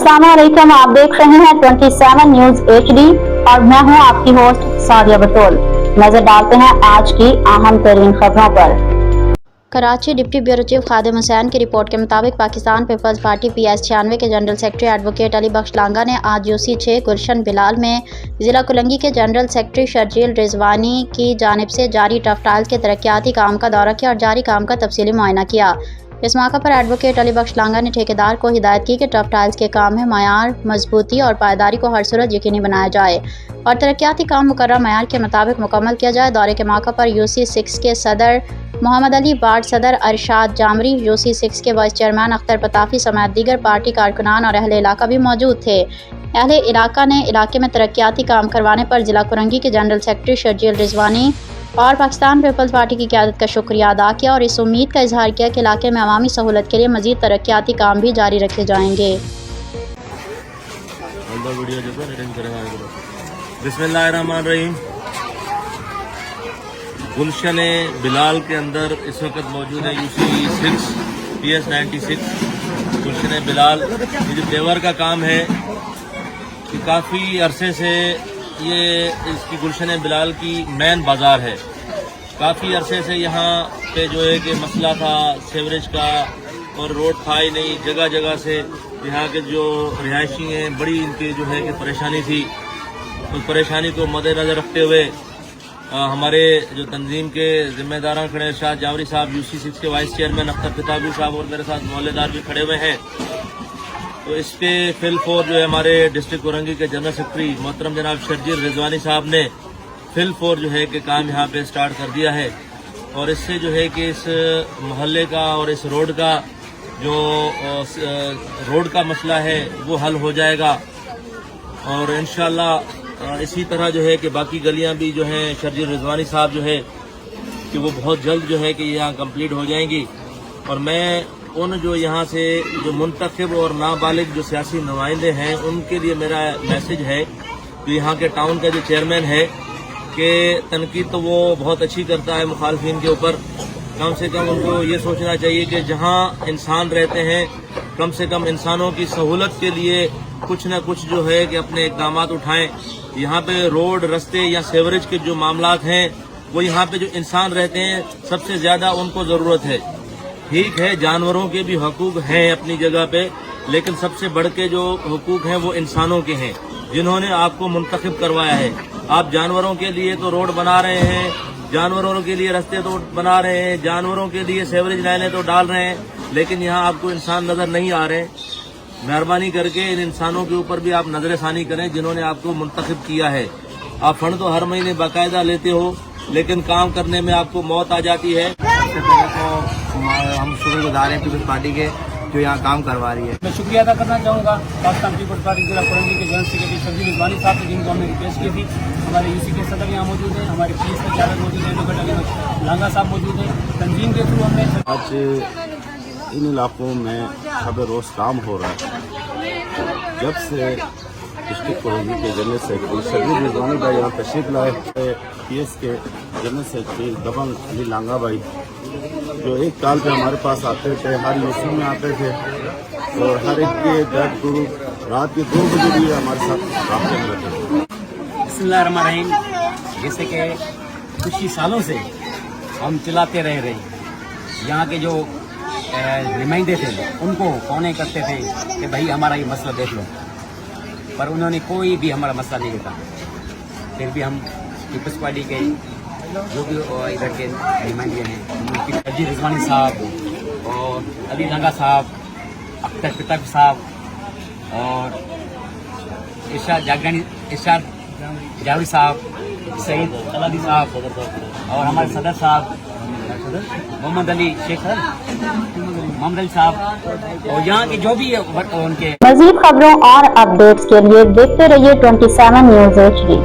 अस्सलाम वालेकुम, आप देख रहे हैं 27 न्यूज HD और मैं हूं आपकी होस्ट सादिया बतौल। नजर डालते हैं आज की अहम तरीन खबरों पर। कराची डिप्टी ब्यूरो चीफ खादिम हुसैन की रिपोर्ट के मुताबिक पाकिस्तान पीपल्स पार्टी PS96 के जनरल सेक्रेटरी एडवोकेट अली बख्श लांगा ने आज UC6 गुलशन बिलाल में ज़िला कुलंगी के जनरल सेक्रेटरी शर्जील रिजवानी की जानिब से जारी टफटाइल्स के तरक्याती काम का दौरा किया और जारी काम का तफसीली मुआयना किया। इस मौके पर एडवोकेट अली बख्श लांगा ने ठेकेदार को हिदायत की कि टफ टाइल्स के काम में मयार, मजबूती और पायदारी को हर सूरत यकीनी बनाया जाए और तरक्याती काम मुकर्रर मयार के मुताबिक मुकम्मल किया जाए। दौरे के मौके पर UC6 के सदर मोहम्मद अली, वार्ड सदर अरशाद जामरी, UC6 के वाइस चेयरमैन अख्तर पताफी समेत दीगर पार्टी कारकुनान और अहले इलाका भी मौजूद थे। अहले इलाका ने इलाके में तरक्याती काम करवाने पर जिला कुरंगी के जनरल सेक्रेटरी शर्जील रिजवानी और पाकिस्तान पीपल्स पार्टी की क़यादत का शुक्रिया अदा किया और इस उम्मीद का इजहार किया कि इलाके में अवामी सहूलत के लिए मज़ीद तरक्याती काम भी जारी रखे जाएंगे। बिस्मिल्लाहिर्रहमानिर्रहीम। गुलशन बिलाल के अंदर इस वक्त मौजूद है UC6 PS96 गुलशन बिलाल। ये जो पेवर का काम है कि काफ़ी अरसे से ये इसकी गुलशन बिलाल की मेन बाज़ार है। काफ़ी अरसे से यहाँ पे जो है कि मसला था सीवरेज का और रोड था ही नहीं। जगह जगह से यहाँ के जो रिहायशी हैं बड़ी इनकी जो है कि परेशानी थी। उस परेशानी को मद्देनज़र रखते हुए हमारे जो तंजीम के ज़िम्मेदारान खड़े अरशाद जामरी साहब, UC6 के वाइस चेयरमैन अख्तर पताफी साहब और मेरे साथ मोहल्लेदार भी खड़े हुए हैं। तो इस पे फिल फोर जो है हमारे डिस्ट्रिक्ट कुरंगी के जनरल सेक्रेटरी मोहतरम जनाब शर्जील रिजवानी साहब ने फिल फोर जो है कि काम यहाँ पे स्टार्ट कर दिया है और इससे जो है कि इस मोहल्ले का और इस रोड का जो रोड का मसला है वो हल हो जाएगा और इंशाअल्लाह इसी तरह जो है कि बाकी गलियाँ भी जो हैं शर्जील रिजवानी साहब जो है कि वो बहुत जल्द जो है कि यहाँ कंप्लीट हो जाएंगी। और मैं उन जो यहाँ से जो मुंतखब और नाबालिग जो सियासी नुमाइंदे हैं उनके लिए मेरा मैसेज है कि यहाँ के टाउन का जो चेयरमैन है कि तनकीद तो वो बहुत अच्छी करता है मुखालफिन के ऊपर, कम से कम उनको ये सोचना चाहिए कि जहाँ इंसान रहते हैं कम से कम इंसानों की सहूलत के लिए कुछ न कुछ जो है कि अपने इक़दाम उठाएं। यहाँ पे रोड, रास्ते या सीवरेज के जो मामलात हैं वो यहाँ पे जो इंसान रहते हैं सबसे ज़्यादा उनको ज़रूरत है। ठीक है, जानवरों के भी हकूक हैं अपनी जगह पे, लेकिन सबसे बढ़ के जो हकूक हैं वो इंसानों के हैं जिन्होंने आपको मुंतखब करवाया है। आप जानवरों के लिए तो रोड बना रहे हैं, जानवरों के लिए रास्ते तो बना रहे हैं, जानवरों के लिए सीवरेज लाइनें तो डाल रहे हैं, लेकिन यहाँ आपको इंसान नज़र नहीं आ रहे। मेहरबानी करके इन इंसानों के ऊपर भी आप नजर सानी करें जिन्होंने आपको मुंतखब किया है। आप फंड तो हर महीने बाकायदा लेते हो लेकिन काम करने में आपको मौत आ जाती है। सबसे पहले तो हम शुक्रगुजार हैं पीपल्स पार्टी के जो यहाँ काम करवा रही है। मैं शुक्रिया अदा करना चाहूँगा पाकिस्तान पीपल्स पार्टी जिला कुरंगी के जनरल सेक्रेटरी शर्जील रिजवानी साहब से, जिनको हमने रिक्वेस्ट की थी। हमारे UC के सदर यहाँ मौजूद हैं, हमारे पुलिस के चालक मौजूद हैं, एडवोकेट अली लांगा साहब मौजूद हैं। तंजीम के थ्रू हमने आज इन इलाकों में सब रोज़ काम हो रहा है। जब से डिस्ट्रिक्ट कुरंगी के जनरल सेक्रेटरी शर्जील रिजवानी भाई यहाँ तशरीफ लाए, PS के जनरल सेक्रेटरी दबंग अली लांगा भाई जो एक साल पे हमारे पास आते थे, हर UC में आते थे और हर एक के दर्द गुरु रात के 2 बजे भी हमारे साथ राब्ते में रहते थे। बिस्मिल्लाहिर्रहमानिर्रहीम। जैसे कि कुछ ही सालों से हम चलाते रह रहे यहाँ के जो नुमाइंदे थे उनको फोन करते थे कि भाई हमारा ये मसला देख लो, पर उन्होंने कोई भी हमारा मसला नहीं देखा। फिर भी हम पीपल्स पार्टी के जो भी इधर के नुमाइंदे हैं शर्जील रिजवानी साहब और अली लांगा साहब, अख्तर पताफी साहब और इरशाद जावरी साहब, सईद अली साहब और हमारे सदर साहब मोहम्मद अली मोहम्मद अली साहब और यहाँ के जो भी उनके। मज़ीद खबरों और अपडेट्स के लिए देखते रहिए 27 न्यूज HD।